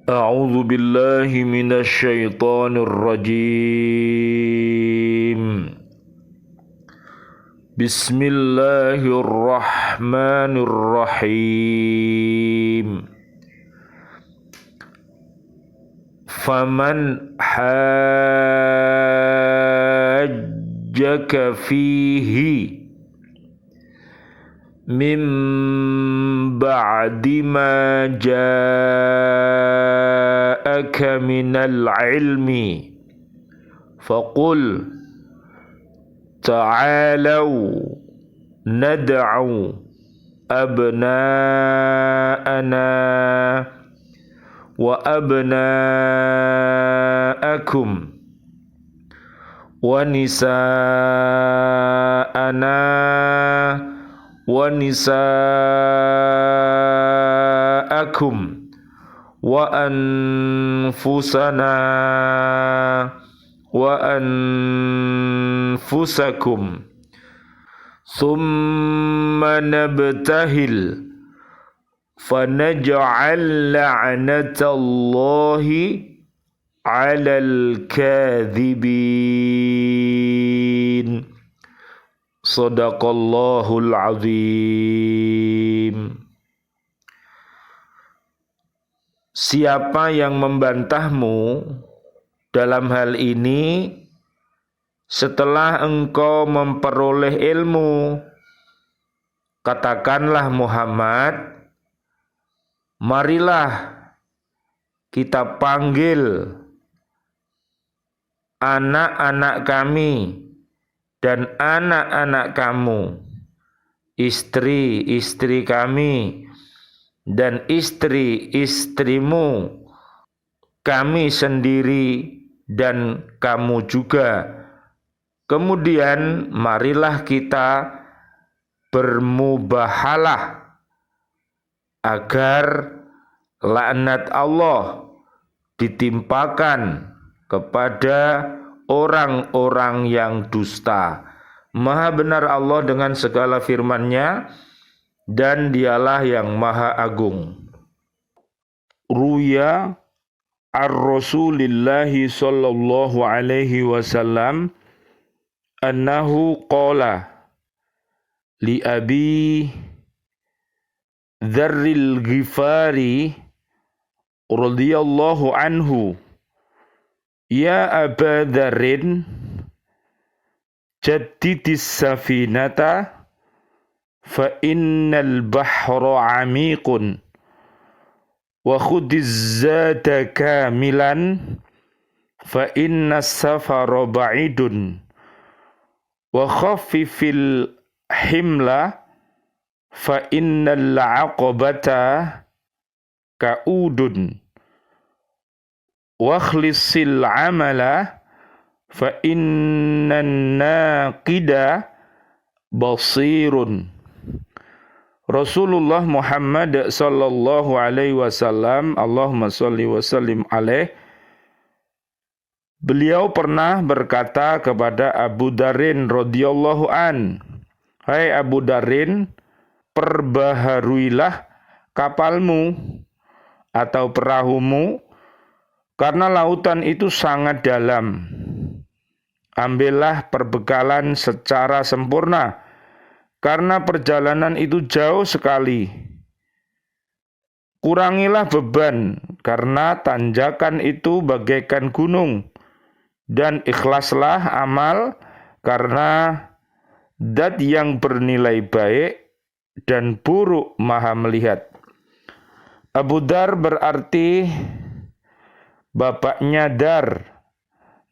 أعوذ بالله من الشيطان الرجيم. بسم الله الرحمن الرحيم. فمن حاجك فيه من بعد ما جاءك من العلم فقل تعالوا ندع أبناءنا وأبناءكم ونساءنا ونساءكم وأنفسنا وأنفسكم ثم نبتهل فنجعل لعنة الله على الكاذبين. Sadaqallahul azim. Siapa yang membantahmu dalam hal ini setelah engkau memperoleh ilmu, katakanlah Muhammad, marilah kita panggil anak-anak kami dan anak-anak kamu, istri-istri kami dan istri-istrimu, kami sendiri dan kamu juga. Kemudian marilah kita bermubahalah agar laknat Allah ditimpakan kepada orang-orang yang dusta. Maha benar Allah dengan segala firman-Nya dan Dialah yang Maha Agung. Ruya ar-Rasulillahi sallallahu alaihi wasallam annahu qala li Abi Dzarril Ghifari radhiyallahu anhu, ya Aba Dzarrin, jaddidis safinata fa innal bahra amiqun wa khudiz zata kamilan fa innas safara ba'idun wa khaffifil himla fa innal aqabata ka'udun wakhlisil amala fa innan naqida basirun. Rasulullah Muhammad sallallahu alaihi wasallam, Allahumma shalli wa sallim alaih, beliau pernah berkata kepada Abu Dzarrin radhiyallahu an, hai Abu Dzarrin, perbaharuilah kapalmu atau perahumu karena lautan itu sangat dalam. Ambillah perbekalan secara sempurna, karena perjalanan itu jauh sekali. Kurangilah beban, karena tanjakan itu bagaikan gunung. Dan ikhlaslah amal, karena zat yang bernilai baik dan buruk maha melihat. Abu Dzar berarti bapaknya Dar.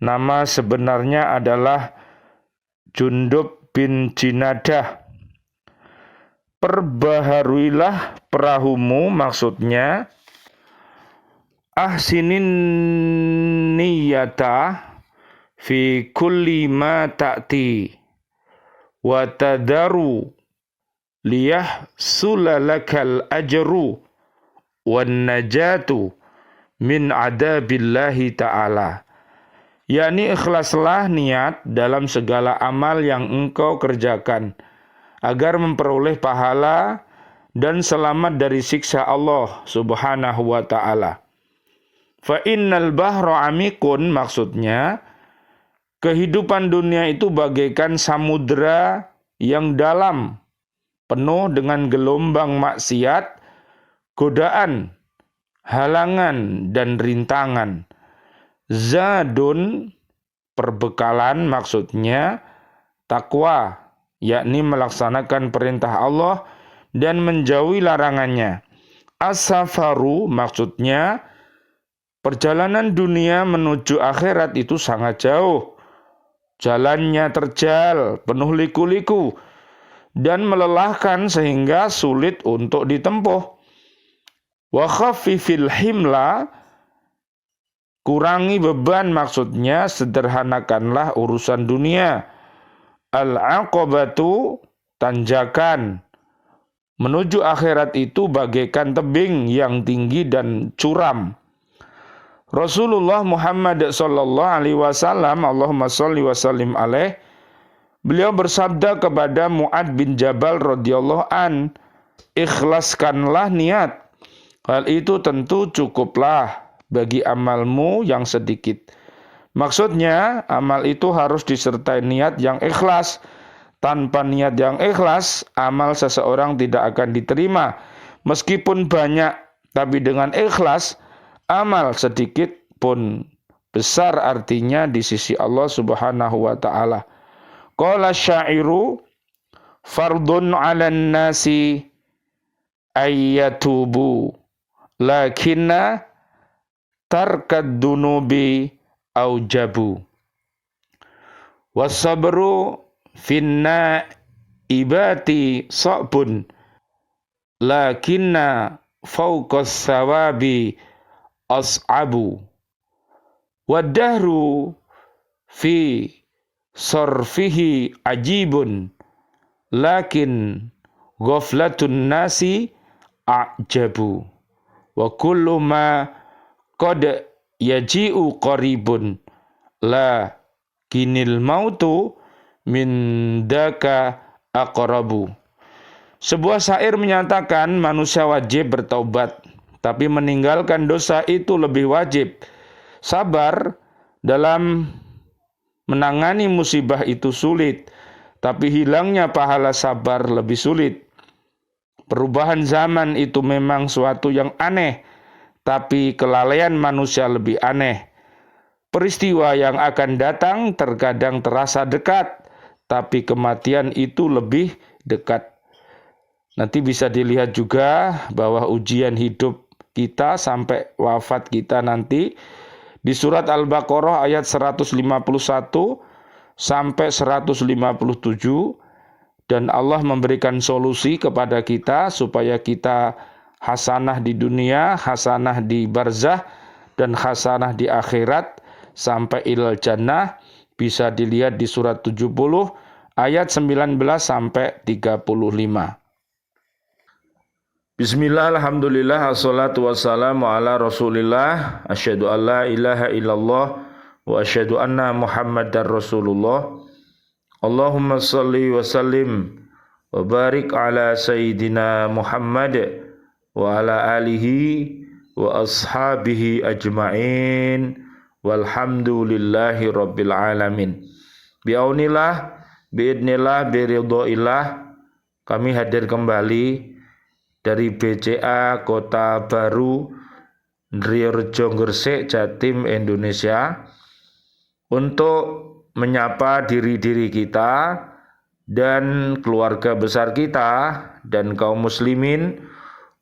Nama sebenarnya adalah Jundub bin Jinadah. Perbaharuilah perahumu, maksudnya ahsinin niyata fi kulli ma ta'ti wa tadaru liyah sulalakal ajru wan najatu min adabillahi ta'ala. yakni ikhlaslah niat dalam segala amal yang engkau kerjakan, agar memperoleh pahala dan selamat dari siksa Allah subhanahu wa ta'ala. Fa innal bahra amikun, maksudnya kehidupan dunia itu bagaikan samudra yang dalam, penuh dengan gelombang maksiat, godaan, halangan, dan rintangan. Zadun, perbekalan, maksudnya takwa, yakni melaksanakan perintah Allah dan menjauhi larangannya. As-safaru, maksudnya perjalanan dunia menuju akhirat itu sangat jauh. Jalannya terjal, penuh liku-liku, dan melelahkan sehingga sulit untuk ditempuh. Wa khaffifil himla, kurangi beban, maksudnya sederhanakanlah urusan dunia. Al-aqabatu, tanjakan menuju akhirat itu bagaikan tebing yang tinggi dan curam. Rasulullah Muhammad sallallahu alaihi wasallam, Allahumma shalli wa sallim alaih, beliau bersabda kepada Mu'ad bin Jabal radhiyallahu an, ikhlaskanlah niat. Hal itu tentu cukuplah bagi amalmu yang sedikit. Maksudnya, amal itu harus disertai niat yang ikhlas. Tanpa niat yang ikhlas, amal seseorang tidak akan diterima. Meskipun banyak, tapi dengan ikhlas, amal sedikit pun besar artinya di sisi Allah Subhanahu wa ta'ala. Qala syairu, fardun 'alan nasi ayyatubu, lakinna tarkad dunubi aujabu. Wasabru finna ibati sa'bun, lakinna fawqas sawabi as'abu. Wadahru fi sarfihi ajibun, lakin ghaflatun nasi a'jabu. Wa kullu ma qad yaji'u qaribun, la kinil mautu min daka aqrabu. Sebuah syair menyatakan manusia wajib bertaubat, tapi meninggalkan dosa itu lebih wajib. Sabar dalam menangani musibah itu sulit, tapi hilangnya pahala sabar lebih sulit. Perubahan zaman itu memang suatu yang aneh, tapi kelalaian manusia lebih aneh. Peristiwa yang akan datang terkadang terasa dekat, tapi kematian itu lebih dekat. Nanti bisa dilihat juga bahwa ujian hidup kita sampai wafat kita nanti di surat Al-Baqarah ayat 151 sampai 157, dan Allah memberikan solusi kepada kita supaya kita hasanah di dunia, hasanah di barzah, dan hasanah di akhirat sampai ilal jannah. Bisa dilihat di surat 70 ayat 19 sampai 35. Bismillah, alhamdulillah, assalatu wassalamu ala rasulillah, asyhadu an la ilaha illallah wa asyhadu anna muhammadar rasulullah. Allahumma salli wa sallim wa barik ala sayyidina Muhammad wa ala alihi wa ashabihi ajma'in walhamdulillahi rabbil alamin. Biaunillah, biidnillah, biridhoillah, kami hadir kembali dari BCA Kota Baru, Ndriyorejo, Gresik, Jatim, Indonesia, untuk menyapa diri-diri kita dan keluarga besar kita dan kaum muslimin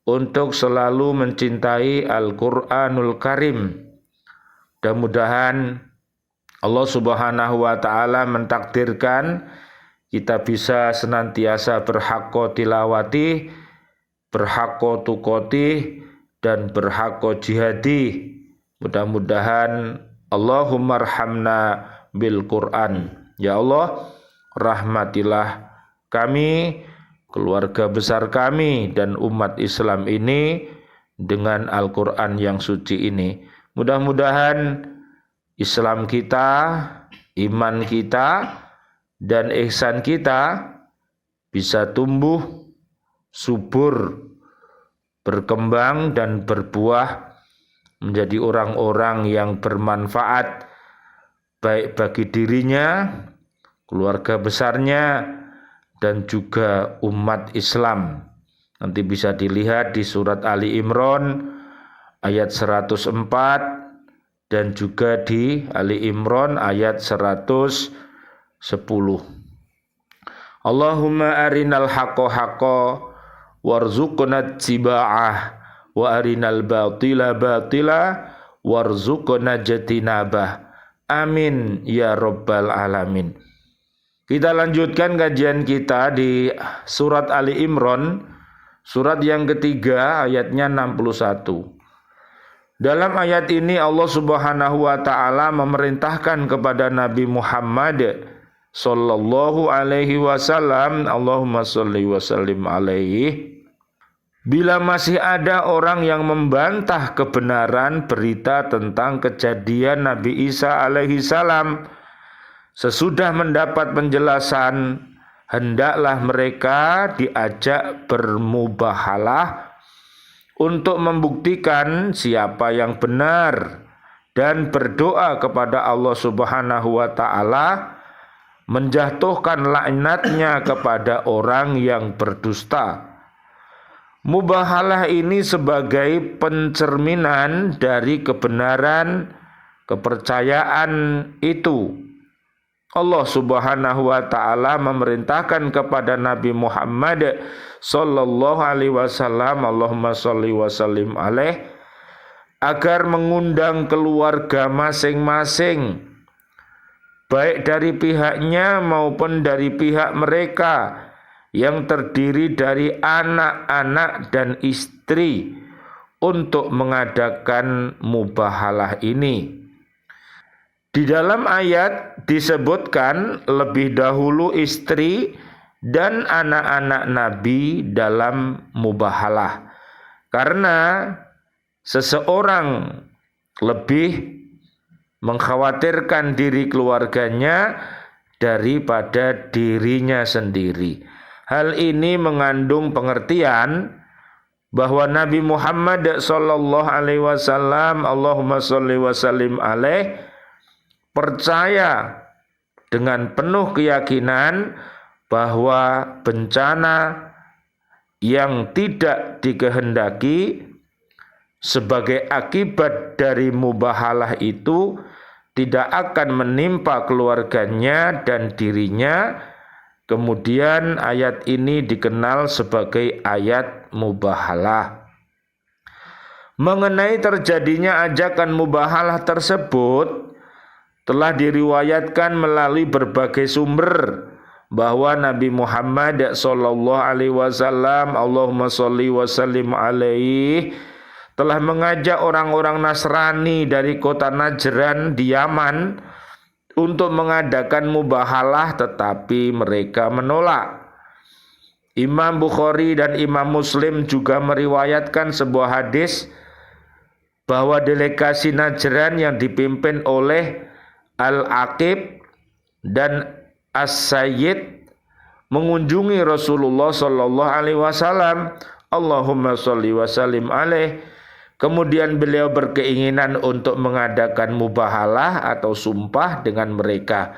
untuk selalu mencintai Al-Quranul Karim. Mudah-mudahan Allah Subhanahu wa ta'ala mentakdirkan kita bisa senantiasa berhaqqa tilawati, berhaqqa tukoti, dan berhaqqa jihadi. Mudah-mudahan Allahumma arhamna bil Quran. Ya Allah, rahmatilah kami, keluarga besar kami, dan umat Islam ini dengan Al-Quran yang suci ini. Mudah-mudahan Islam kita, iman kita, dan ihsan kita bisa tumbuh subur, berkembang, dan berbuah menjadi orang-orang yang bermanfaat baik bagi dirinya, keluarga besarnya, dan juga umat Islam. Nanti bisa dilihat di surat Ali Imran ayat 104 dan juga di Ali Imran ayat 110. Allahumma arinal haqqo haqqo warzuqna ittiba'ah wa arinal batila batila warzuqna jatinabah. Amin ya rabbal alamin. Kita lanjutkan kajian kita di surat Ali Imran, surat yang ketiga ayatnya 61. Dalam ayat ini Allah Subhanahu wa taala memerintahkan kepada Nabi Muhammad sallallahu alaihi wasallam, Allahumma shalli wa sallim alaihi, bila masih ada orang yang membantah kebenaran berita tentang kejadian Nabi Isa alaihi salam sesudah mendapat penjelasan, hendaklah mereka diajak bermubahalah untuk membuktikan siapa yang benar dan berdoa kepada Allah Subhanahu wa taala menjatuhkan laknatnya kepada orang yang berdusta. Mubahalah ini sebagai pencerminan dari kebenaran kepercayaan itu. Allah Subhanahu wa taala memerintahkan kepada Nabi Muhammad sallallahu alaihi wasallam, Allahumma shalli wa sallim alaih, agar mengundang keluarga masing-masing baik dari pihaknya maupun dari pihak mereka yang terdiri dari anak-anak dan istri untuk mengadakan mubahalah ini. Di dalam ayat disebutkan lebih dahulu istri dan anak-anak Nabi dalam mubahalah, karena seseorang lebih mengkhawatirkan diri keluarganya daripada dirinya sendiri. Hal ini mengandung pengertian bahwa Nabi Muhammad sallallahu alaihi wasallam, Allahumma shalli wa sallim alaih, percaya dengan penuh keyakinan bahwa bencana yang tidak dikehendaki sebagai akibat dari mubahalah itu tidak akan menimpa keluarganya dan dirinya. Kemudian ayat ini dikenal sebagai ayat mubahalah. Mengenai terjadinya ajakan mubahalah tersebut telah diriwayatkan melalui berbagai sumber bahwa Nabi Muhammad sallallahu alaihi wasallam, Allahumma shalli wa sallim alaihi, telah mengajak orang-orang Nasrani dari kota Najran di Yaman untuk mengadakan mubahalah, tetapi mereka menolak. Imam Bukhari dan Imam Muslim juga meriwayatkan sebuah hadis bahwa delegasi Najran yang dipimpin oleh Al-Aqib dan As-Sayyid mengunjungi Rasulullah sallallahu alaihi wasallam, Allahumma shalli wa sallim alaih. Kemudian beliau berkeinginan untuk mengadakan mubahalah atau sumpah dengan mereka.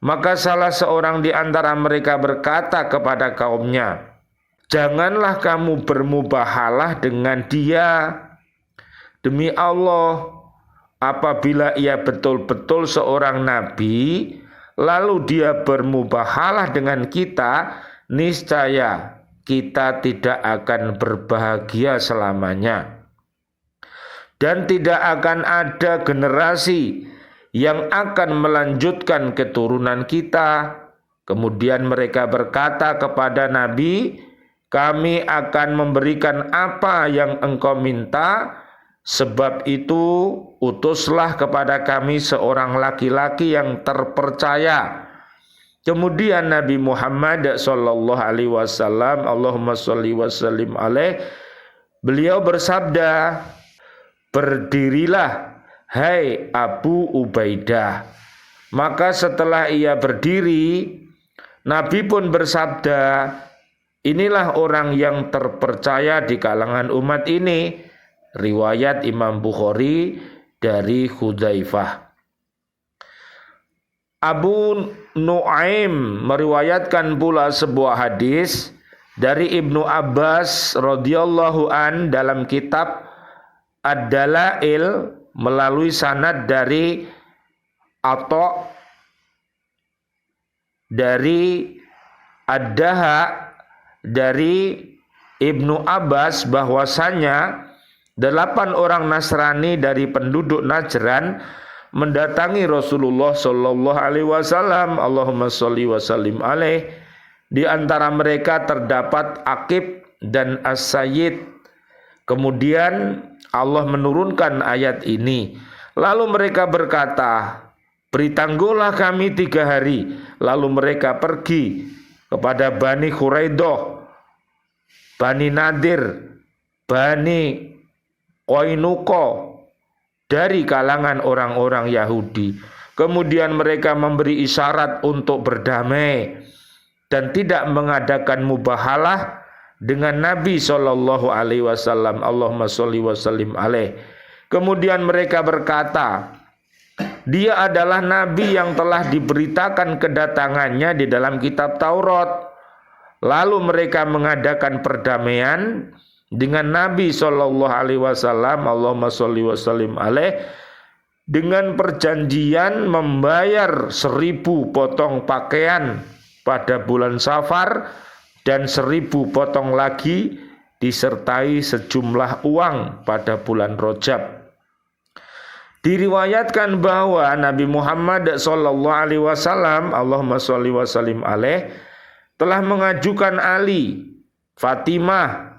Maka salah seorang di antara mereka berkata kepada kaumnya, "Janganlah kamu bermubahalah dengan dia. Demi Allah, apabila ia betul-betul seorang nabi, lalu dia bermubahalah dengan kita, niscaya kita tidak akan berbahagia selamanya. Dan tidak akan ada generasi yang akan melanjutkan keturunan kita." Kemudian mereka berkata kepada Nabi, "Kami akan memberikan apa yang engkau minta. Sebab itu utuslah kepada kami seorang laki-laki yang terpercaya." Kemudian Nabi Muhammad sallallahu alaihi wasallam, Allahumma shalli wa sallim alaih, beliau bersabda, "Berdirilah, hai Abu Ubaidah." Maka setelah ia berdiri, Nabi pun bersabda, "Inilah orang yang terpercaya di kalangan umat ini. riwayat Imam Bukhari dari Hudzaifah. Abu Nuaim meriwayatkan pula sebuah hadis dari Ibnu Abbas radhiyallahu an dalam kitab Ad-Dalail melalui sanad dari Atha dari Ad-Daha dari Ibnu Abbas bahwasanya 8 orang Nasrani dari penduduk Najran mendatangi Rasulullah Shallallahu Alaihi Wasallam. Allahumma sholli wa sallim alaih. Di antara mereka terdapat Aqib dan As-Sayyid. Kemudian Allah menurunkan ayat ini. Lalu mereka berkata, beri tangguhlah kami 3 hari. Lalu mereka pergi kepada Bani Quraidah, Bani Nadir, Bani Qainuqa dari kalangan orang-orang Yahudi. Kemudian mereka memberi isyarat untuk berdamai dan tidak mengadakan mubahalah dengan Nabi Shallallahu Alaihi Wasallam. Allahumma sholli wa sallim alaih. Kemudian mereka berkata, dia adalah Nabi yang telah diberitakan kedatangannya di dalam kitab Taurat. Lalu mereka mengadakan perdamaian dengan Nabi Shallallahu Alaihi Wasallam, Allahumma sholli wa sallim alaih, dengan perjanjian membayar 1000 potong pakaian pada bulan Safar dan 1000 potong lagi disertai sejumlah uang pada bulan Rajab. Diriwayatkan bahwa Nabi Muhammad Shallallahu Alaihi Wasallam, Allahumma sholli wa sallim alaih, telah mengajukan Ali, Fatimah,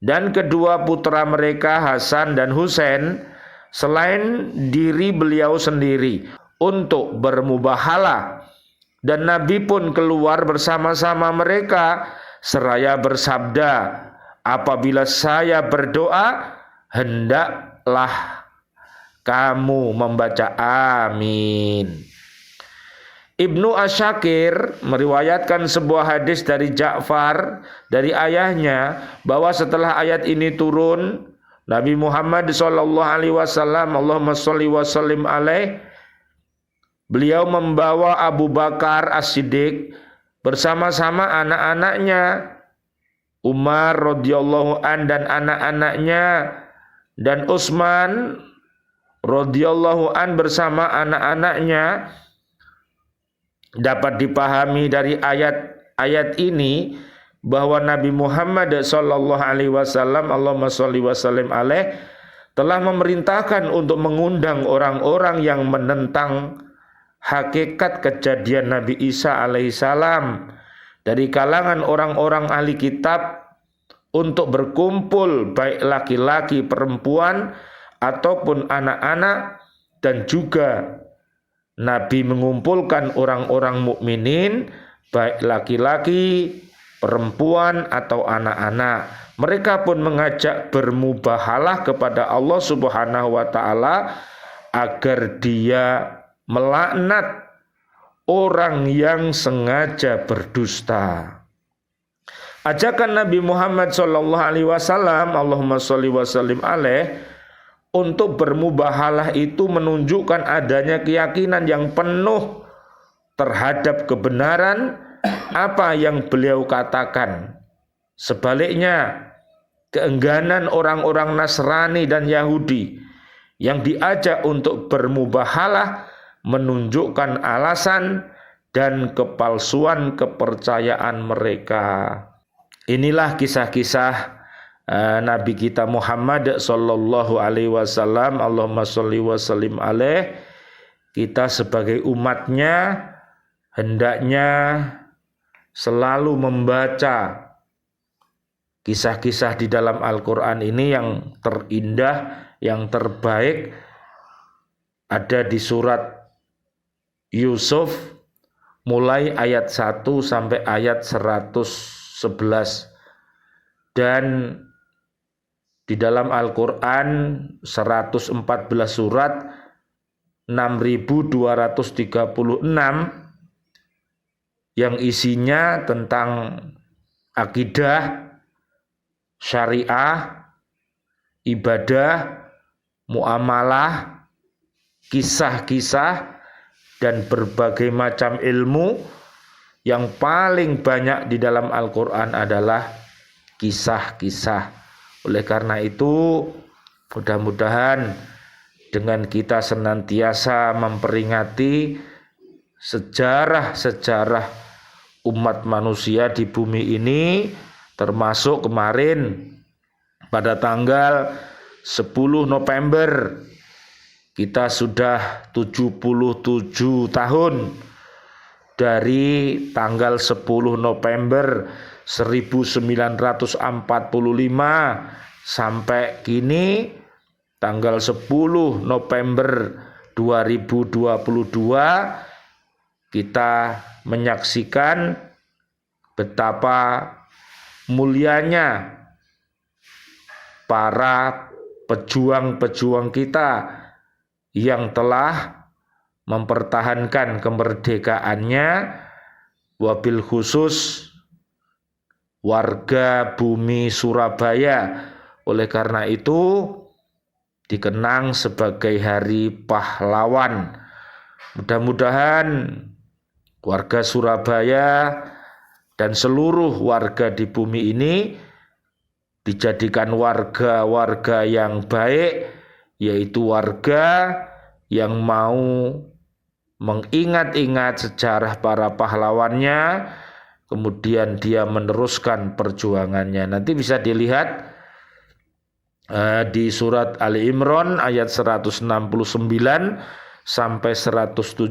dan kedua putra mereka Hasan dan Husain selain diri beliau sendiri untuk bermubahalah, dan Nabi pun keluar bersama-sama mereka seraya bersabda, apabila saya berdoa hendaklah kamu membaca amin. Ibnu Asyakir meriwayatkan sebuah hadis dari Ja'far dari ayahnya bahwa setelah ayat ini turun, Nabi Muhammad Shallallahu Alaihi Wasallam, Allahumma sholli wa sallim alaih, beliau membawa Abu Bakar As-Siddiq bersama-sama anak-anaknya, Umar radhiyallahu an dan anak-anaknya, dan Utsman radhiyallahu an bersama anak-anaknya. Dapat dipahami dari ayat ini bahwa Nabi Muhammad Shallallahu Alaihi Wasallam, Allahumma sholli wa sallim alaih, telah memerintahkan untuk mengundang orang-orang yang menentang hakikat kejadian Nabi Isa alaihissalam dari kalangan orang-orang ahli kitab untuk berkumpul, baik laki-laki, perempuan ataupun anak-anak, dan juga Nabi mengumpulkan orang-orang mukminin, baik laki-laki, perempuan atau anak-anak. Mereka pun mengajak bermubahalah kepada Allah Subhanahu wa taala agar Dia melaknat orang yang sengaja berdusta. Ajakan Nabi Muhammad sallallahu alaihi wasallam, Allahumma sholli wa sallim alaih, untuk bermubahalah itu menunjukkan adanya keyakinan yang penuh terhadap kebenaran apa yang beliau katakan. Sebaliknya, keengganan orang-orang Nasrani dan Yahudi yang diajak untuk bermubahalah menunjukkan alasan dan kepalsuan kepercayaan mereka. Inilah kisah-kisah Nabi kita Muhammad sallallahu alaihi wasallam, Allahumma sholli wa sallim alaih. Kita sebagai umatnya hendaknya selalu membaca kisah-kisah di dalam Al-Quran ini yang terindah, yang terbaik ada di surat Yusuf mulai ayat 1 sampai ayat 111, dan di dalam Al-Quran 114 surat 6.236 yang isinya tentang akidah, syariah, ibadah, muamalah, kisah-kisah, dan berbagai macam ilmu. Yang paling banyak di dalam Al-Quran adalah kisah-kisah. Oleh karena itu, mudah-mudahan dengan kita senantiasa memperingati sejarah-sejarah umat manusia di bumi ini, termasuk kemarin pada tanggal 10 November kita sudah 77 tahun dari tanggal 10 November 1945 sampai kini tanggal 10 November 2022 kita menyaksikan betapa mulianya para pejuang-pejuang kita yang telah mempertahankan kemerdekaannya, wabil khusus warga bumi Surabaya. Oleh karena itu dikenang sebagai Hari Pahlawan. Mudah-mudahan warga Surabaya dan seluruh warga di bumi ini dijadikan warga-warga yang baik, yaitu warga yang mau mengingat-ingat sejarah para pahlawannya, kemudian dia meneruskan perjuangannya. Nanti bisa dilihat di surat Ali Imran ayat 169 sampai 174,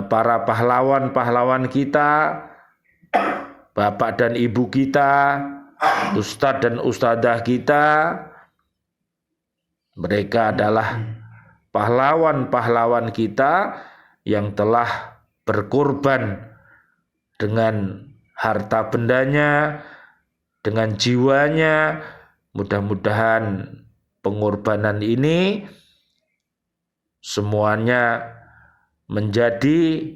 para pahlawan-pahlawan kita, bapak dan ibu kita, ustadz dan ustadzah kita, mereka adalah pahlawan-pahlawan kita yang telah berkorban dengan harta bendanya, dengan jiwanya. Mudah-mudahan pengorbanan ini semuanya menjadi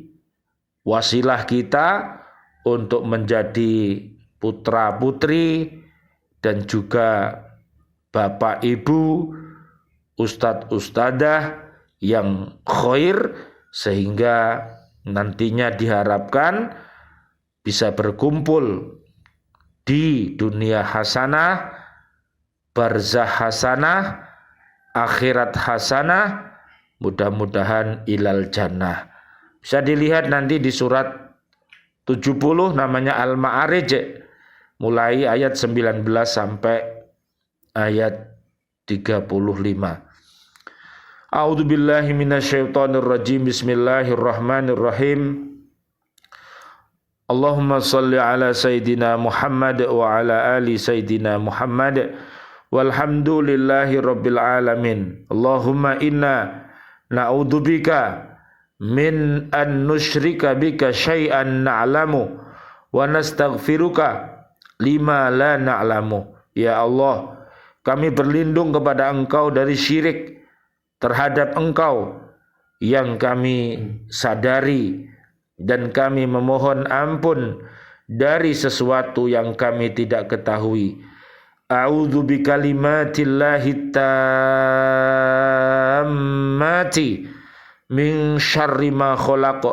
wasilah kita untuk menjadi putra-putri dan juga bapak ibu, ustadz ustadzah yang khair, sehingga nantinya diharapkan bisa berkumpul di dunia hasanah, barzah hasanah, akhirat hasanah, mudah-mudahan ilal jannah. Bisa dilihat nanti di surat 70 namanya Al-Ma'arij, mulai ayat 19 sampai ayat 35. A'udzu billahi minasyaitonir rajim. Bismillahirrahmanirrahim. Allahumma shalli ala sayidina Muhammad wa ala ali sayidina Muhammad walhamdulillahi rabbil alamin. Allahumma inna na'udzubika min an nusyrika bika syai'an na'lamu wa nastaghfiruka lima la na'lamu. Ya Allah, kami berlindung kepada Engkau dari syirik terhadap Engkau yang kami sadari, dan kami memohon ampun dari sesuatu yang kami tidak ketahui. A'udzu bikalimatillahi tammati min syarri ma khalaq.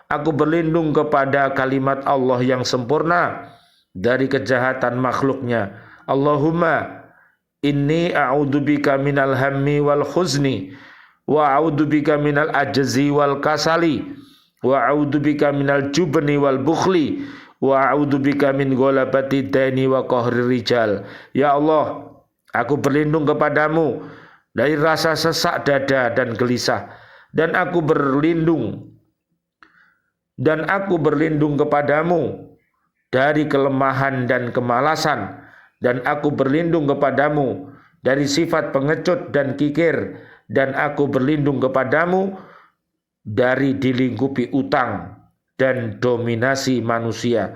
Aku berlindung kepada kalimat Allah yang sempurna dari kejahatan makhluknya. Allahumma inni a'udzubika minal hammi wal khuzni wa a'udzubika minal ajzi wal kasali wa a'udzubika minal jubni wal bukhli wa a'udzubika min ghalabati daini wa qahri rijal. Ya Allah, aku berlindung kepadamu dari rasa sesak dada dan gelisah, dan aku berlindung kepadamu dari kelemahan dan kemalasan, dan aku berlindung kepadamu dari sifat pengecut dan kikir, dan aku berlindung kepadamu dari dilingkupi utang dan dominasi manusia.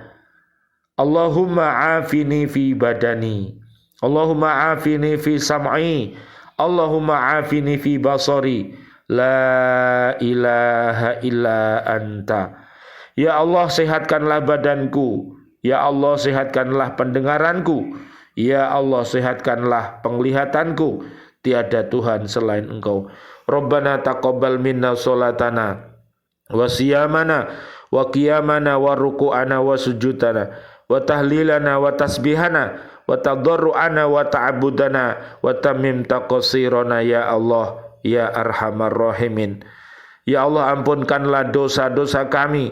Allahumma afini fi badani, Allahumma afini fi sam'i, Allahumma afini fi basari, la ilaha illa anta. Ya Allah, sehatkanlah badanku. Ya Allah, sehatkanlah pendengaranku. Ya Allah, sehatkanlah penglihatanku, tiada Tuhan selain Engkau. Rabbana taqabbal minna sholatana wa siyamana wa qiyamana wa ruku'ana wa sujudana wa tahlilana wa tasbihana wa tadarru'ana wa ta'abudana wa tamim taqsirana ya Allah ya arhamar rahimin. Ya Allah, ampunkanlah dosa-dosa kami,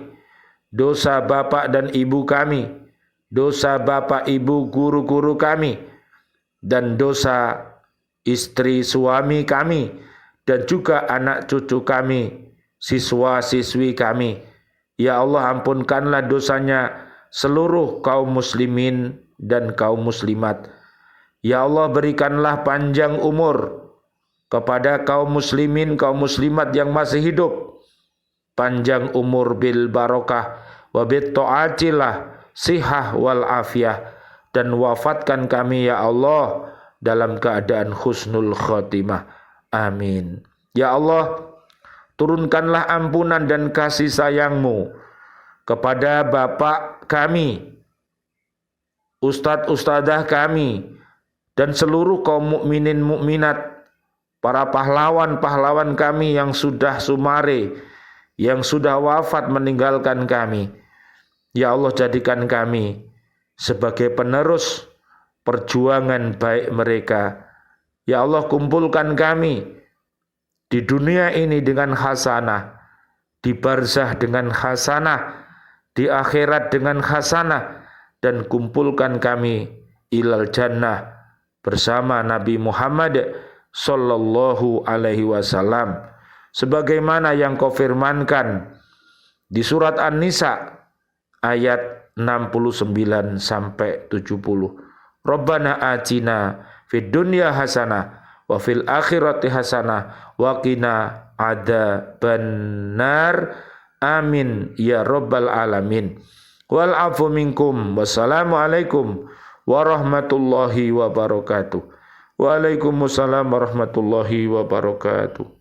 dosa bapak dan ibu kami, dosa bapak ibu guru-guru kami, dan dosa istri suami kami, dan juga anak cucu kami, siswa-siswi kami. Ya Allah, ampunkanlah dosanya seluruh kaum muslimin dan kaum muslimat. Ya Allah, berikanlah panjang umur kepada kaum muslimin, kaum muslimat yang masih hidup. Panjang umur bil barokah wa bit ta'atillah sihah wal afiyah, dan wafatkan kami ya Allah dalam keadaan husnul khotimah. Amin. Ya Allah, turunkanlah ampunan dan kasih sayang-Mu kepada bapak kami, ustadz-ustadzah kami, dan seluruh kaum mukminin mukminat, para pahlawan-pahlawan kami yang sudah sumare, yang sudah wafat meninggalkan kami. Ya Allah, jadikan kami sebagai penerus perjuangan baik mereka. Ya Allah, kumpulkan kami di dunia ini dengan hasanah, di barzah dengan hasanah, di akhirat dengan hasanah, dan kumpulkan kami ilal jannah bersama Nabi Muhammad sallallahu alaihi wasallam, sebagaimana yang Kau firmankan di surat An-Nisa ayat 69 sampai 70. Rabbana atina fid dunya hasanah wa fil akhirati hasanah wa qina adzabannar. Amin ya rabbal alamin. Wal afu minkum. Wassalamu alaikum warahmatullahi wabarakatuh. Waalaikumsalam warahmatullahi wabarakatuh.